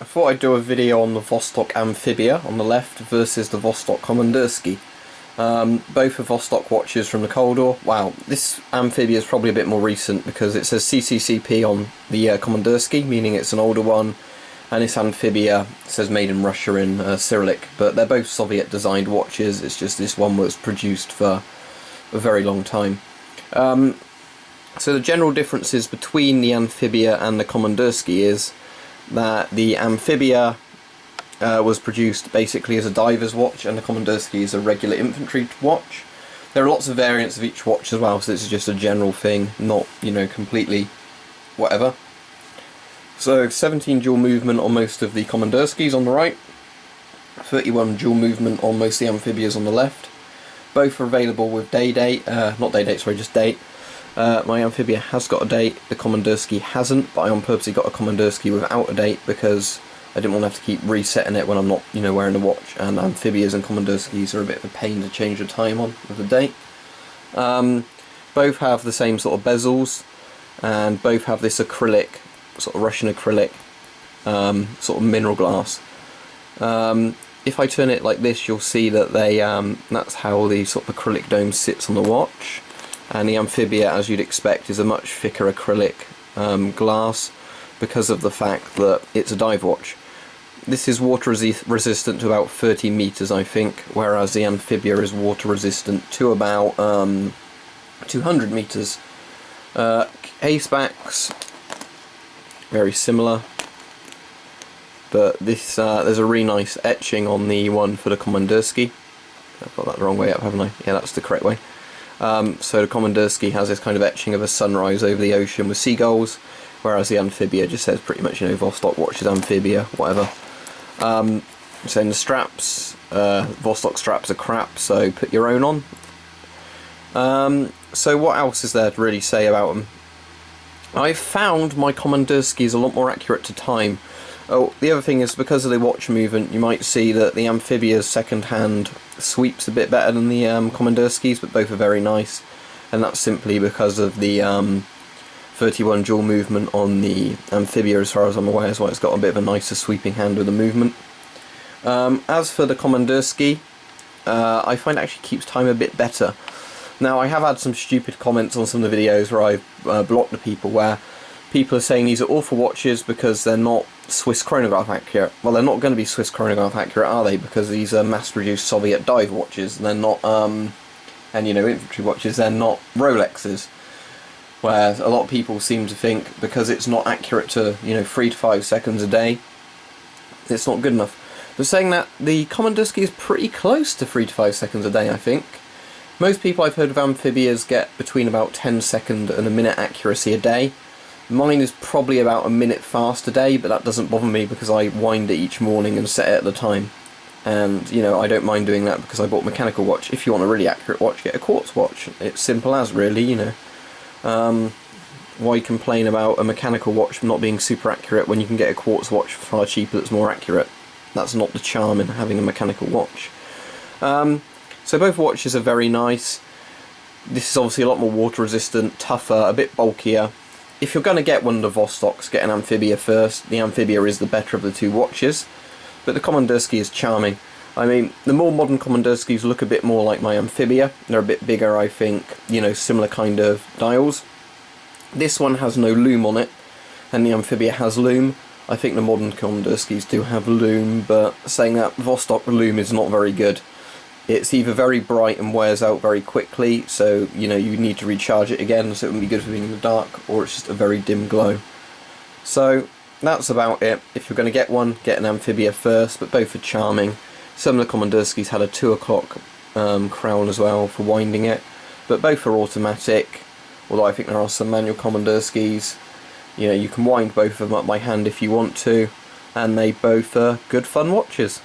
I thought I'd do a video on the Vostok Amphibia on the left versus the Vostok Komandirskie. Both are Vostok watches from the Cold War. Wow, this Amphibia is probably a bit more recent because it says CCCP on the Komandirskie, meaning it's an older one, and this Amphibia says made in Russia in Cyrillic, but they're both Soviet designed watches. It's just this one was produced for a very long time. So the general differences between the Amphibia and the Komandirskie is that the Amphibia was produced basically as a diver's watch and the Komandirskie is a regular infantry watch. There are lots of variants of each watch as well, so this is just a general thing, not, you know, completely whatever. So 17 dual movement on most of the Komandirskies on the right, 31 dual movement on most of the Amphibias on the left. Both are available with just date. My Amphibia has got a date, the Komandirskie hasn't, but I on purposely got a Komandirskie without a date because I didn't want to have to keep resetting it when I'm not, you know, wearing a watch, and Amphibias and Komandirskies are a bit of a pain to change the time on with the date. Both have the same sort of bezels, and both have this acrylic, sort of Russian acrylic, sort of mineral glass. If I turn it like this, you'll see that they, that's how the sort of acrylic dome sits on the watch. And the Amphibia, as you'd expect, is a much thicker acrylic glass because of the fact that it's a dive watch. This is water resistant to about 30 meters, I think, whereas the Amphibia is water resistant to about 200 meters. Case backs, very similar, but this there's a really nice etching on the one for the Komandirskie. I've got that the wrong way up, haven't I? Yeah, that's the correct way. So the Komandirskie has this kind of etching of a sunrise over the ocean with seagulls, whereas the Amphibia just says pretty much, you know, Vostok watches Amphibia, whatever. So in the straps, Vostok straps are crap, so put your own on. So what else is there to really say about them? I've found my Komandirskie is a lot more accurate to time. Oh, the other thing is, because of the watch movement, you might see that the Amphibia's second hand sweeps a bit better than the Komandirskies, but both are very nice, and that's simply because of the 31 dual movement on the Amphibia, as far as I'm aware, is why it's got a bit of a nicer sweeping hand with the movement. As for the Komandirskie, I find it actually keeps time a bit better. Now, I have had some stupid comments on some of the videos where I've blocked the people, where people are saying these are awful watches because they're not Swiss chronograph accurate. Well, they're not going to be Swiss chronograph accurate, are they? Because these are mass-produced Soviet dive watches. They're not, and you know, infantry watches. They're not Rolexes. Whereas a lot of people seem to think because it's not accurate to, you know, 3 to 5 seconds a day, it's not good enough. But saying that, the Komandirskie is pretty close to 3 to 5 seconds a day, I think. Most people I've heard of Amphibias get between about 10 second and a minute accuracy a day. Mine is probably about a minute fast a day, but that doesn't bother me because I wind it each morning and set it at the time. And, you know, I don't mind doing that because I bought a mechanical watch. If you want a really accurate watch, get a quartz watch. It's simple as, really, you know. Why complain about a mechanical watch not being super accurate when you can get a quartz watch far cheaper that's more accurate? That's not the charm in having a mechanical watch. So both watches are very nice. This is obviously a lot more water resistant, tougher, a bit bulkier. If you're going to get one of the Vostoks, get an Amphibia first. The Amphibia is the better of the two watches, but the Komandirskie is charming. I mean, the more modern Komandirskies look a bit more like my Amphibia. They're a bit bigger, I think, you know, similar kind of dials. This one has no loom on it, and the Amphibia has loom. I think the modern Komandirskies do have loom, but saying that, Vostok loom is not very good. It's either very bright and wears out very quickly, so, you know, you need to recharge it again, so it wouldn't be good for being in the dark, or it's just a very dim glow. So, that's about it. If you're going to get one, get an Amphibia first, but both are charming. Some of the Komandirskies had a 2 o'clock crown as well for winding it, but both are automatic, although I think there are some manual Komandirskies. You know, you can wind both of them up by hand if you want to, and they both are good fun watches.